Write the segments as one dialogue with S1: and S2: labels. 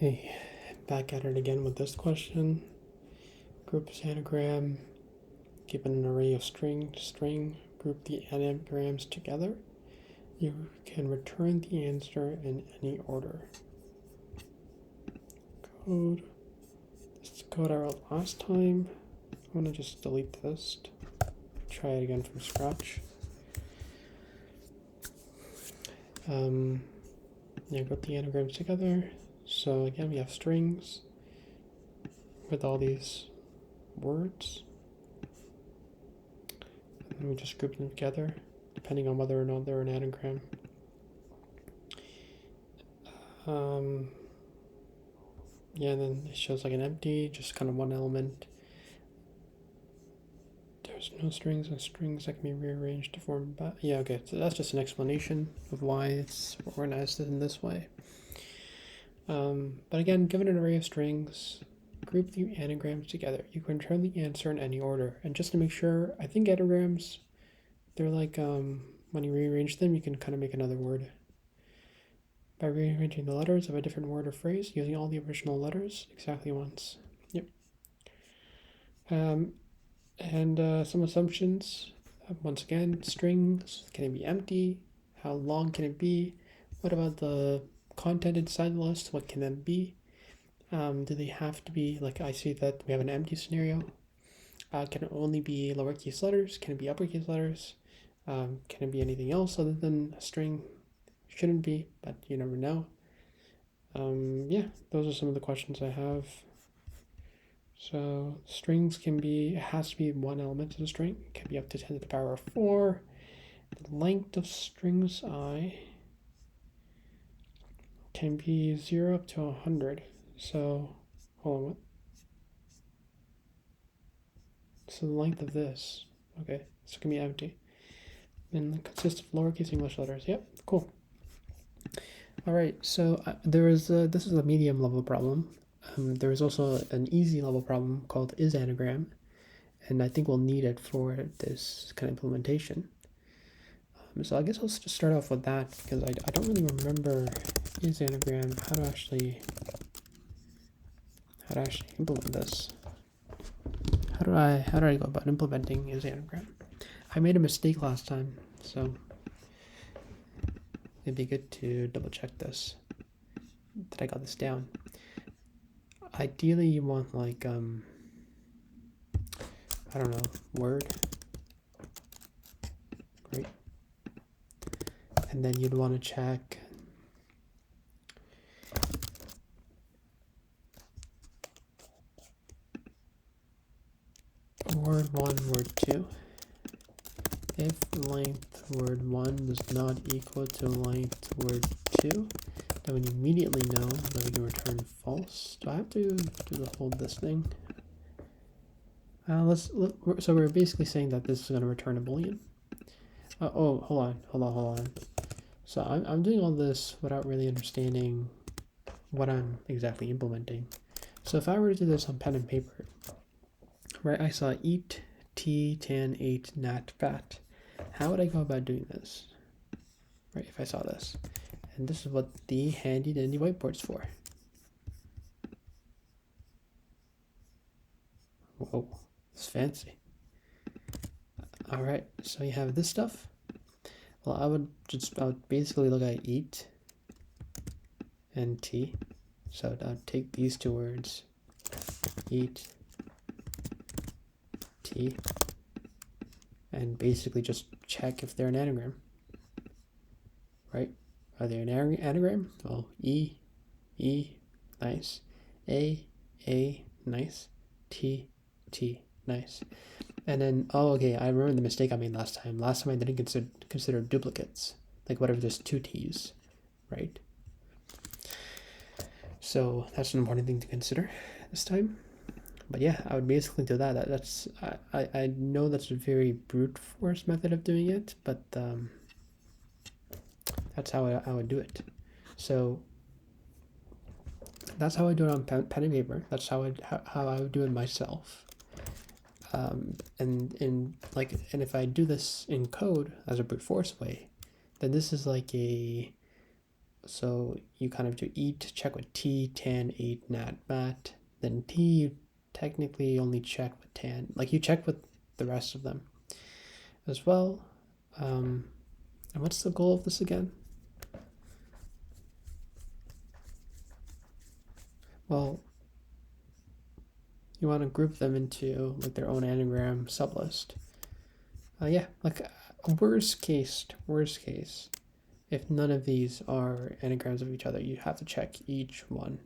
S1: Okay, back at it again with this question. Group is anagram. Given an array of string, group the anagrams together. You can return the answer in any order. Code. This is code I wrote last time. I'm gonna just delete this. Try it again from scratch. Group the anagrams together. So again, we have strings with all these words. And then we just group them together, depending on whether or not they're an anagram. And then it shows like an empty, just kind of one element. There's no strings and strings that can be rearranged to form. Okay, so that's just an explanation of why it's organized in this way. But again, given an array of strings, group the anagrams together. You can return the answer in any order. And just to make sure, I think anagrams, they're like when you rearrange them, you can kind of make another word. By rearranging the letters of a different word or phrase using all the original letters exactly once. Yep. And some assumptions. Once again, strings, can it be empty? How long can it be? What about the content inside the list? What can that be? Do they have to be, like I see that we have an empty scenario. Can it only be lowercase letters? Can it be uppercase letters? Can it be anything else other than a string? Shouldn't be, but you never know. Those are some of the questions I have. So strings can be, it has to be one element of the string. It can be up to 10 to the power of 4. The length of strings I can be 0 up to 100. So, hold on, what? So the length of this, okay, so it can be empty. And it consists of lowercase English letters. Yep, cool. All right, so this is a medium level problem. There is also an easy level problem called isAnagram, and I think we'll need it for this kind of implementation. So I guess I'll just start off with that because I don't really remember isAnagram, how to actually implement this. How do I go about implementing isAnagram? I made a mistake last time, so it'd be good to double check this, that I got this down. Ideally you want like I don't know, word. Great. And then you'd want to check word 1, word 2. If length word 1 does not equal to length word 2, then we immediately know that we can return false. Do I have to do the whole this thing? So we're basically saying that this is going to return a boolean. Hold on. So I'm doing all this without really understanding what I'm exactly implementing. So if I were to do this on pen and paper, right, I saw eat, tea, tan, ate, nat, fat. How would I go about doing this? Right, if I saw this. And this is what the handy dandy whiteboard's for. Whoa, it's fancy. All right, so you have this stuff. Well, I would basically look at eat and tea. So I would take these two words, eat, tea, and basically just check if they're an anagram. Right? Are they an anagram? Well, E, nice. A, nice. T, nice. And then, okay, I remember the mistake I made last time. Last time I didn't consider duplicates. Like, what if there's 2 T's, right? So that's an important thing to consider this time. But yeah, I would basically do that. That's I know that's a very brute force method of doing it, but that's how I would do it. So that's how I do it on pen and paper. That's how I would do it myself. And if I do this in code as a brute force way, then this is like a So you kind of do E to check with T, tan, 8, nat, mat. Then T, you technically only check with tan. Like you check with the rest of them as well. And what's the goal of this again? Well, you want to group them into like their own anagram sublist. Yeah, like worst case, if none of these are anagrams of each other, you have to check each one,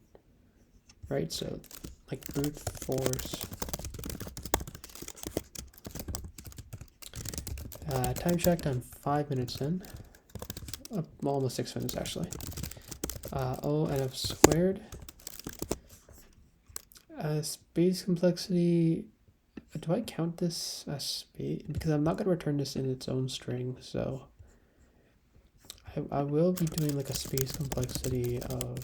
S1: right? So like brute force. Time checked on 5 minutes in. Almost 6 minutes actually. O and F squared. Space complexity. Do I count this as space? Because I'm not going to return this in its own string, so I will be doing like a space complexity of.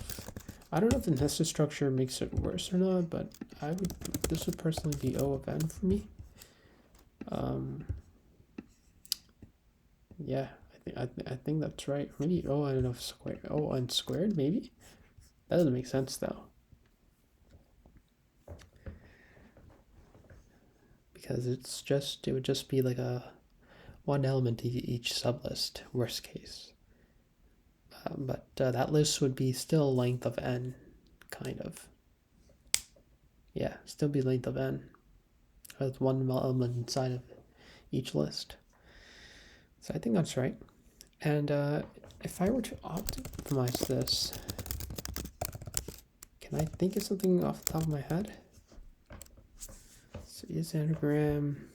S1: I don't know if the nested structure makes it worse or not, but this would personally be O of n for me. Yeah, I think that's right. Maybe O n of squared. O n squared, maybe. That doesn't make sense though, because it would just be like a one element each sublist, worst case. But that list would be still length of n, kind of. Yeah, still be length of n. With one element inside of each list. So I think that's right. And if I were to optimize this, can I think of something off the top of my head? So is anagram.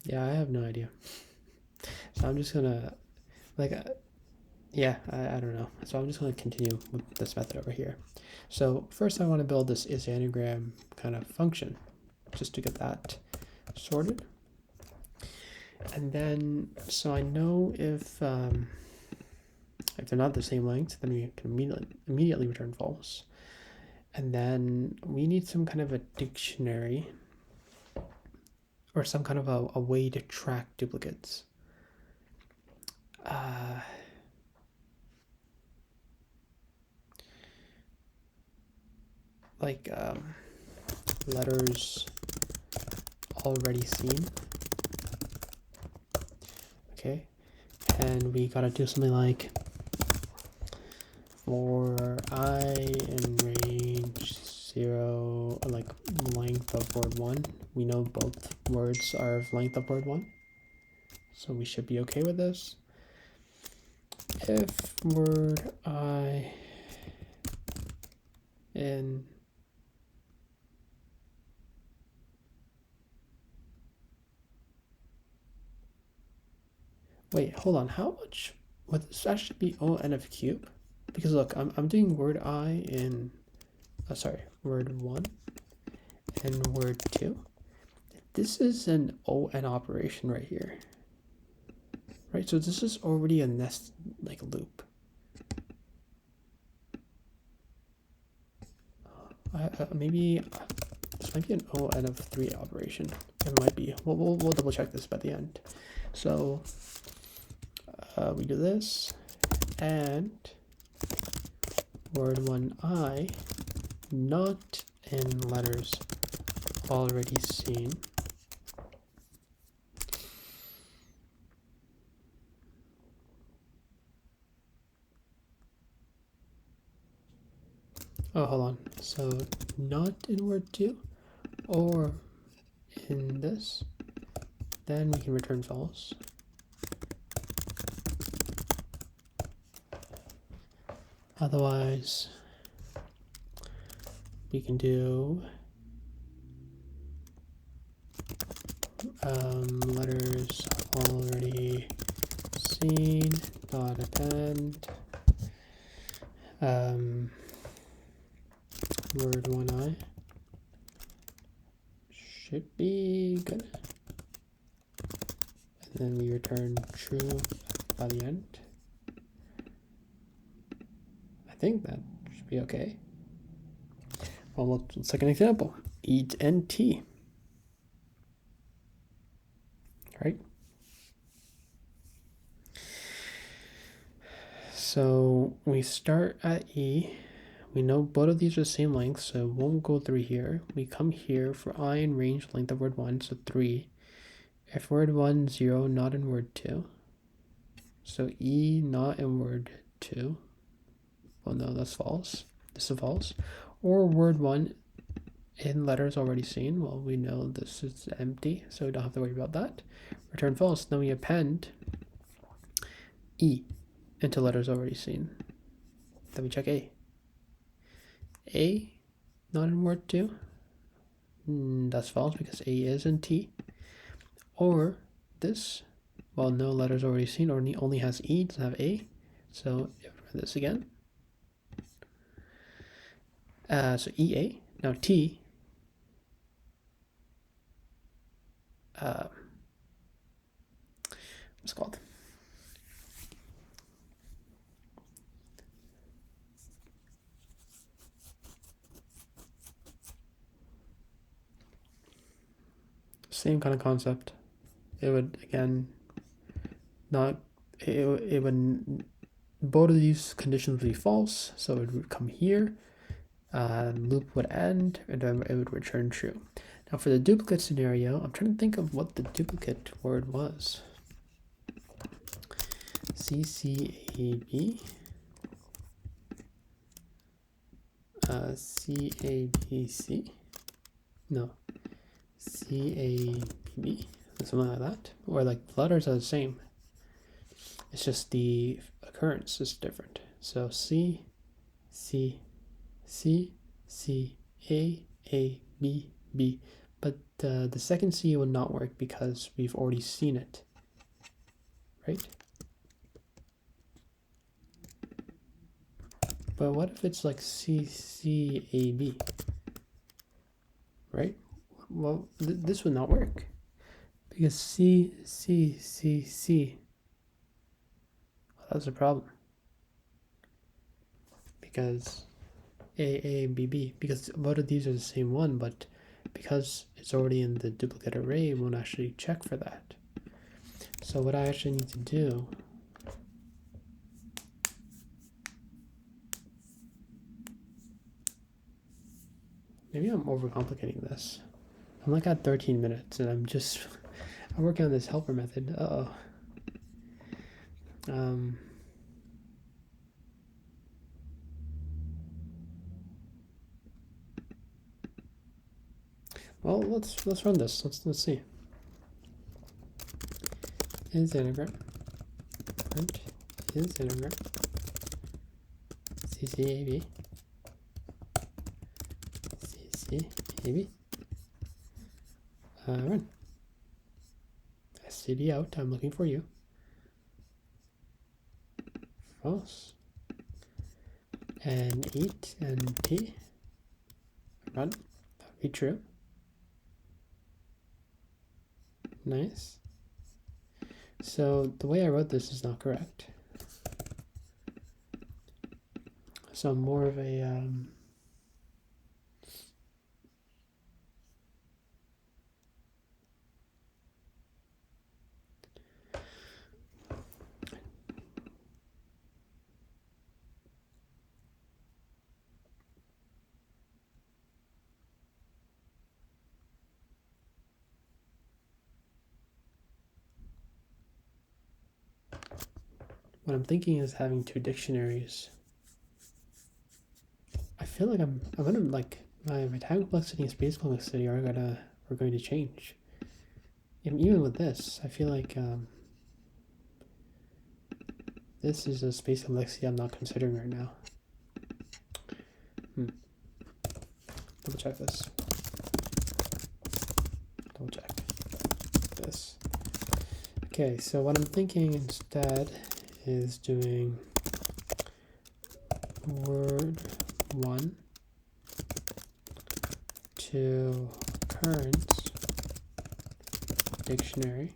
S1: Yeah, I have no idea. So I'm just gonna, like, yeah, I don't know. So I'm just gonna continue with this method over here. So first I want to build this is anagram kind of function, just to get that sorted. And then, so I know if they're not the same length, then we can immediately return false. And then we need some kind of a dictionary or some kind of a way to track duplicates. Like letters already seen. Okay, and we gotta do something like for I in range 0, like length of word 1. We know both words are of length of word 1, so we should be okay with this. If word I in wait, hold on, how much would this actually be O n of cube? Because look, I'm doing word I in word 1 and word 2. This is an O n operation right here. Right, so this is already a nest like loop. Maybe this might be an O n of 3 operation. It might be. We'll double check this by the end. So we do this and word 1I not in letters already seen. Oh, hold on. So not in word 2 or in this, then we can return false. Otherwise, we can do letters already seen dot append word 1I should be good, and then we return true by the end. I think that should be okay. Well, let's take an example. Eat and tea. right? So we start at E. We know both of these are the same length, so it won't go through here. We come here for I in range length of word 1, so 3. If word 1, 0, not in word 2. So E not in word 2. Well, no, that's false. This is false. Or word 1 in letters already seen. Well, we know this is empty, so we don't have to worry about that. Return false. Then we append E into letters already seen. Then we check A. A, not in word 2. That's false because A is in T. Or this, well, no letters already seen, or only has E, doesn't have A. So if we run this again. So EA. Now T. What's it called? Same kind of concept. It would, again, not, it would, both of these conditions would be false, so it would come here, loop would end, and then it would return true. Now for the duplicate scenario, I'm trying to think of what the duplicate word was. CCAB, CABC, no, CABB, something like that, or like the letters are the same. It's just the occurrence is different. So C, C, C, C, A, B, B. But the second C will not work because we've already seen it, right? But what if it's like C, C, A, B, right? Well, this would not work because C, C, C, C. Well, that's a problem because A, B, B, because both of these are the same one, but because it's already in the duplicate array, it won't actually check for that. So what I actually need to do, maybe I'm overcomplicating this. I'm like at 13 minutes and I'm working on this helper method. Well, let's run this. Let's see. Is anagram. Print is anagram. CCAB. CCAB. Run. STD out. I'm looking for you. False. And 8 and T. Run. That'd be true. Nice. So the way I wrote this is not correct. So I'm more of a what I'm thinking is having two dictionaries. I feel like I'm gonna like my time complexity and space complexity are going to change. And even with this, I feel like this is a space complexity I'm not considering right now. Double check this. Double check this. Okay, so what I'm thinking instead is doing word 1 to occurrence dictionary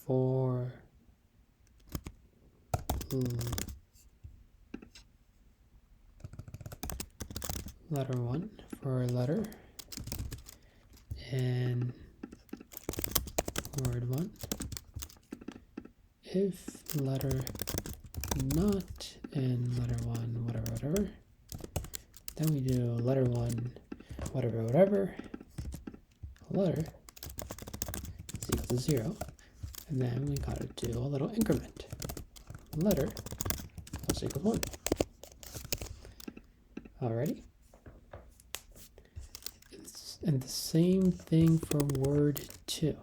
S1: for letter 1 for a letter and word 1. If letter not in letter 1, whatever, then we do letter 1, whatever, letter is equal to 0, and then we gotta do a little increment. Letter plus equals 1. Alrighty. And the same thing for word 2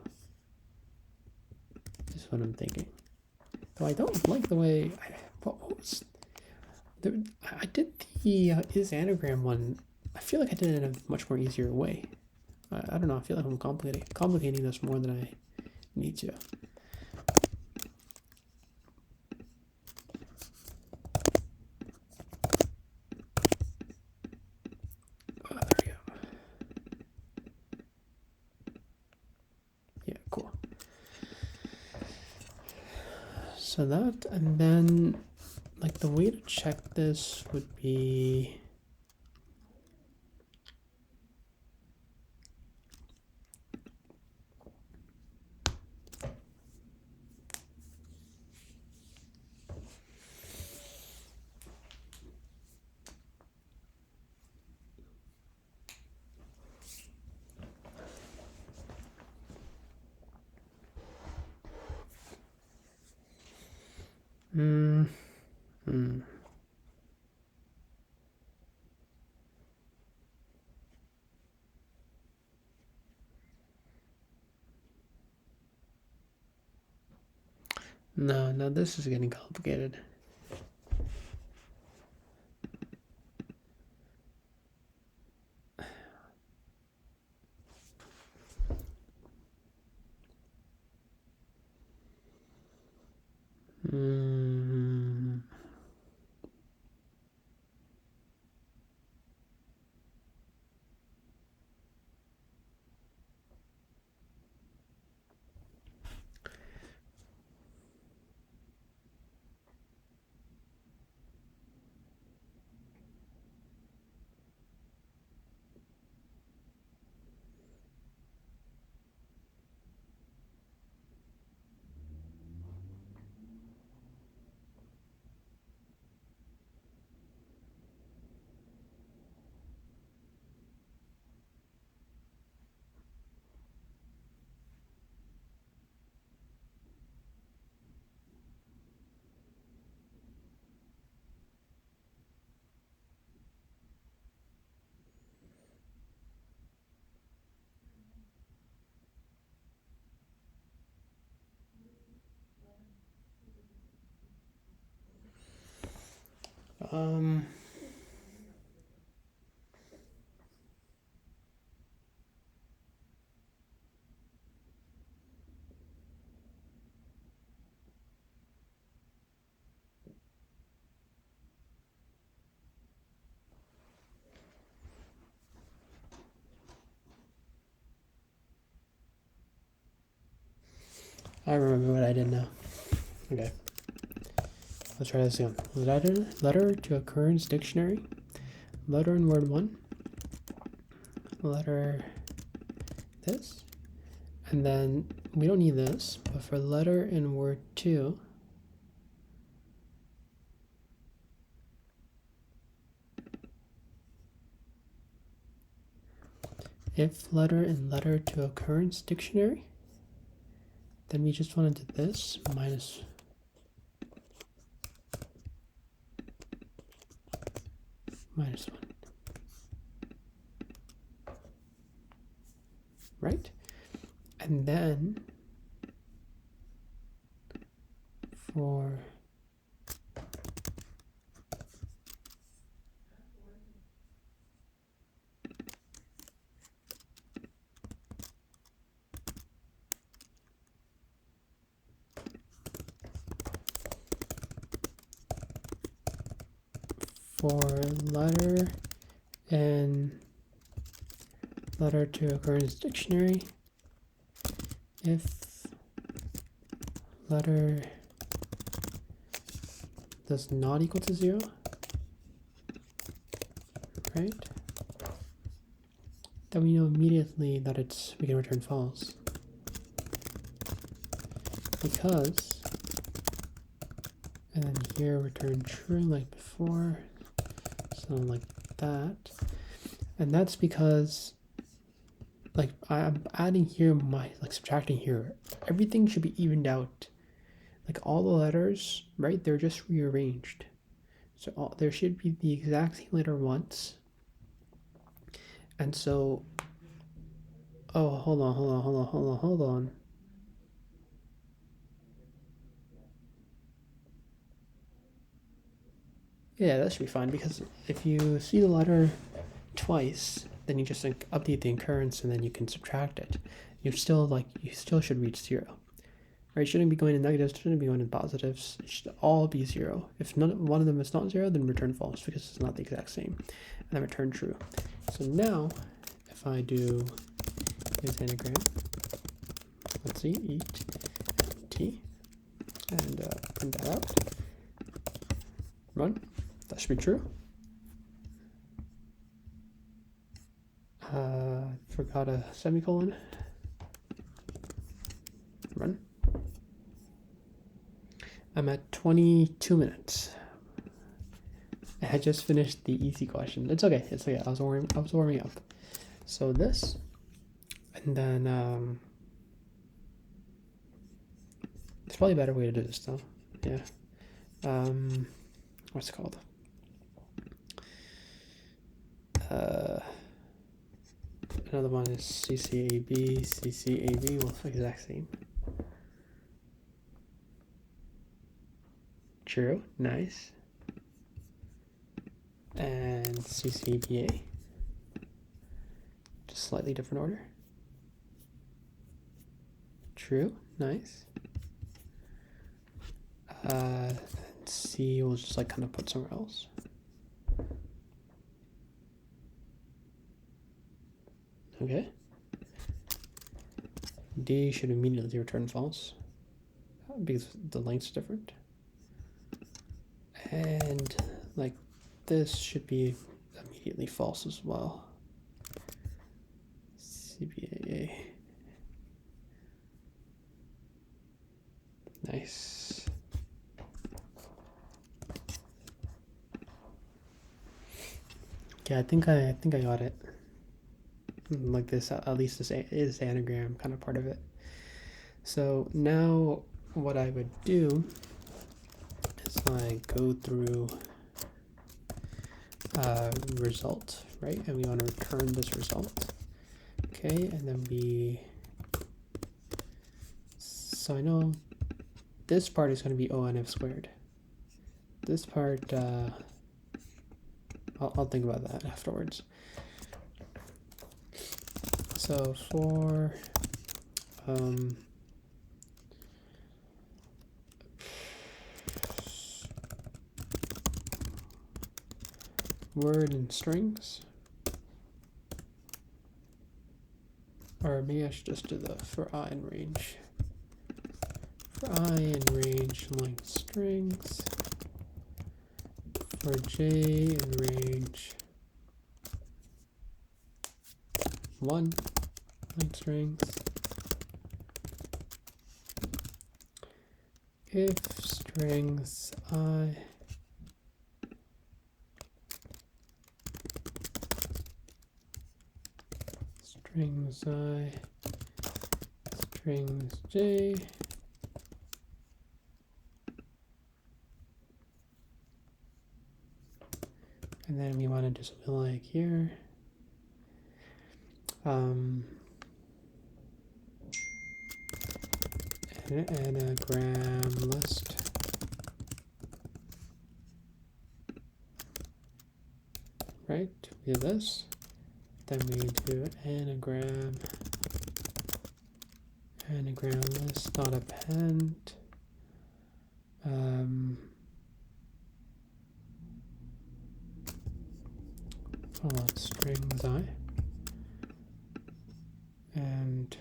S1: is what I'm thinking. Though I don't like the way I did the is anagram one. I feel like I did it in a much more easier way. I don't know. I feel like I'm complicating this more than I need to. There we go. Yeah, cool. So that, and then like the way to check this would be No, this is getting complicated. I remember what I did now. Okay. Let's try this again. Letter to occurrence dictionary. Letter in word 1. Letter this. And then we don't need this, but for letter in word 2, if letter in letter to occurrence dictionary, then we just want to do this minus -1. Right? And then for letter in letter to occurrence dictionary, if letter does not equal to 0, right? Then we know immediately that we can return false. because, and then here return true like before, so like that. And that's because like I'm adding here subtracting here. Everything should be evened out. Like all the letters, right? They're just rearranged. So there should be the exact same letter once. And so, oh, hold on. Yeah, that should be fine, because if you see the letter twice, then you just like update the occurrence and then you can subtract it. You still should reach 0. Right? It shouldn't be going in negatives, it shouldn't be going in positives. It should all be 0. If one of them is not 0, then return false because it's not the exact same. And then return true. So now, if I do is anagram, let's see, eat t, and print that out. Run. That should be true. Forgot a semicolon. Run. I'm at 22 minutes. I had just finished the easy question. It's okay. It's okay. I was warming up. So this, and then there's probably a better way to do this though. Yeah. What's it called? Another one is CCAB. CCAB will look exact same. True. Nice. And CCBA. Just slightly different order. True. Nice. C we'll just like kind of put somewhere else. Okay. D should immediately return false because the length's different. And like this should be immediately false as well. CBAA. Nice. Yeah, I think I got it. Like this, at least this is anagram kind of part of it. So now what I would do is like go through result, right? And we want to return this result. Okay, and then so I know this part is going to be ONF squared. This part, I'll think about that afterwards. So for word and strings, or maybe I should just do the for I in range. For I in range length strings. For j in range 1 length strings. If strings I strings I strings j and then we want to do something like here. An anagram list. Right? We do this. Then we do anagram list, not append. Strings I. And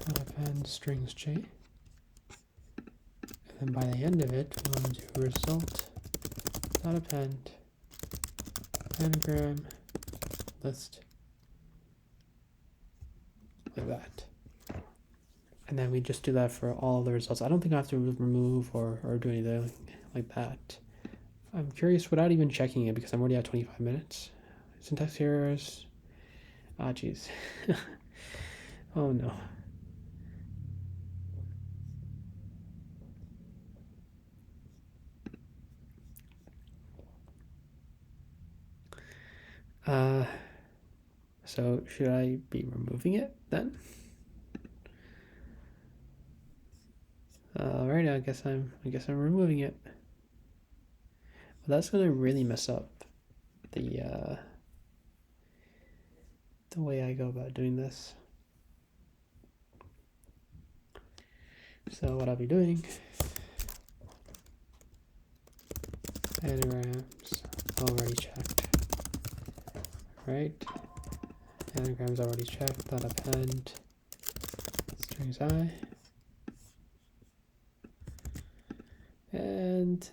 S1: append strings j. And then by the end of it, we want to do result dot append anagram list like that. And then we just do that for all of the results. I don't think I have to remove or do anything like that. I'm curious without even checking it because I'm already at 25 minutes. Syntax errors. Ah, jeez. Oh no. So should I be removing it then? All right, I guess I'm removing it. Well, that's gonna really mess up the way I go about doing this. So what I'll be doing, anagrams already checked, right? Anagrams already checked, dot append strings I, and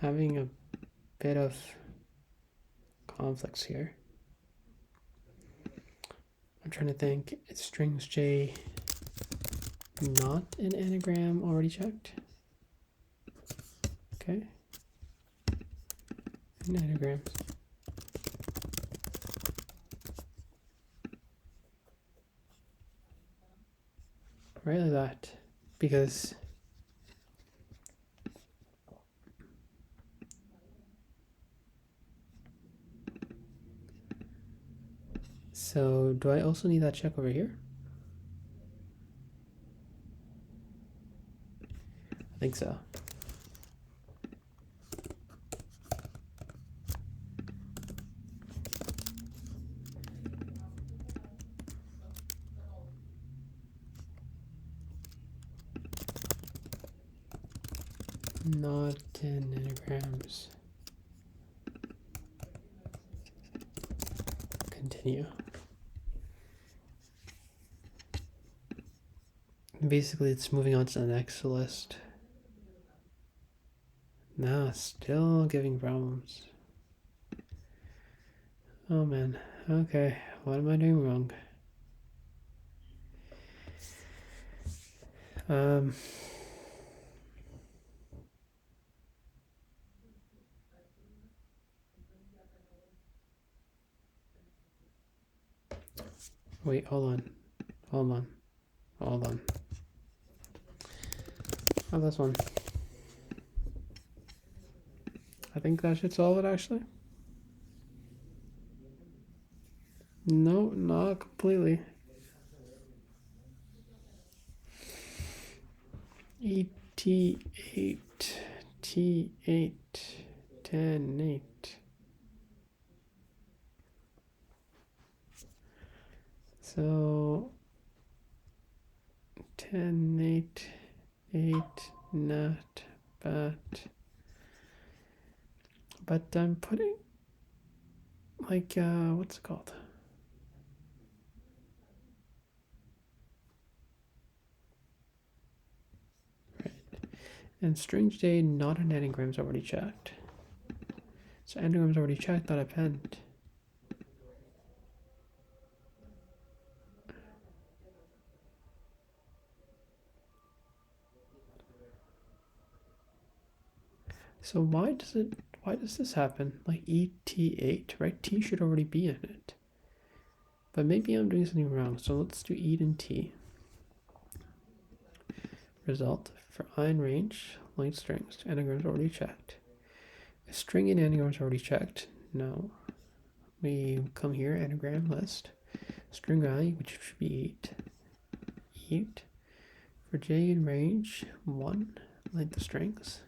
S1: having a bit of conflicts here. I'm trying to think. It's strings J not an anagram already checked? Okay. And anagrams. Right like that. Because so do I also need that check over here? I think so. Not in anagrams. Continue. Basically, it's moving on to the next list. Nah, still giving problems. Oh man. Okay, what am I doing wrong? Wait, hold on. Oh, this one. I think that should solve it actually. No, not completely. ET8, T8, 10, 8. So 10, 8, 8, not bad. But I'm putting like what's it called? Right. And string J not an anagrams already checked. So anagrams already checked, not append. So why does this happen? Like ET8, right? T should already be in it. But maybe I'm doing something wrong. So let's do E and T. Result for I in range, length strings, anagrams already checked. A string in anagrams already checked. No. We come here, anagram list. String I, which should be 8. 8. For j in range 1, length of strings.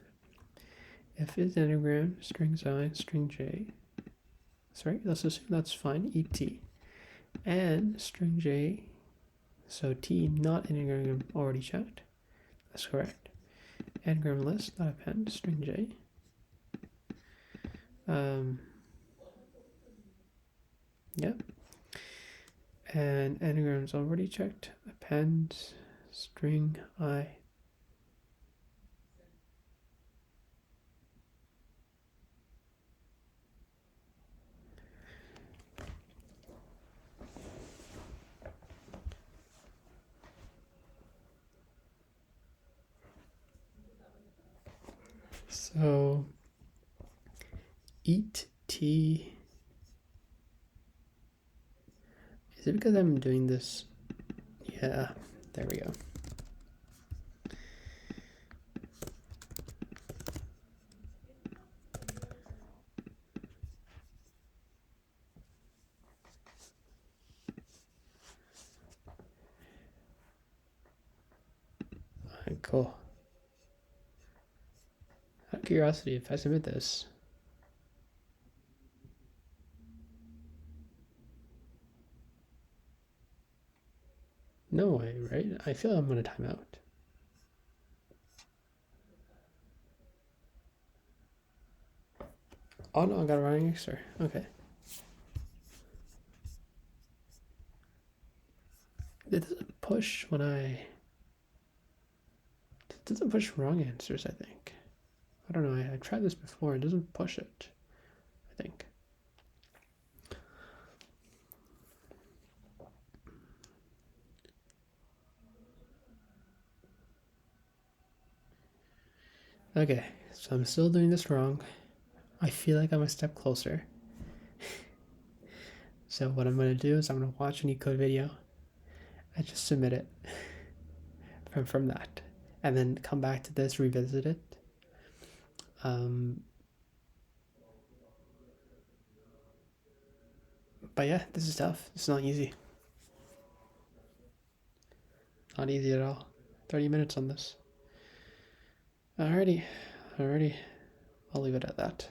S1: If is anagram, strings I, string j. Sorry, let's assume that's fine, et. And string j, so t not anagram already checked. That's correct. Anagram list, not append, string j. Yep. And anagrams already checked. Append, string I. So eat tea. Is it because I'm doing this? Yeah, there we go. Alright, cool. Out of curiosity, if I submit this, no way, right? I feel I'm gonna time out. Oh no, I got a wrong answer. Okay. It doesn't push when it doesn't push wrong answers, I think. I don't know, I tried this before, it doesn't push it, I think. Okay, so I'm still doing this wrong. I feel like I'm a step closer. So what I'm gonna do is I'm gonna watch an eCode video and just submit it from that, and then come back to this, revisit it. But yeah, this is tough. It's not easy. Not easy at all. 30 minutes on this. Alrighty. I'll leave it at that.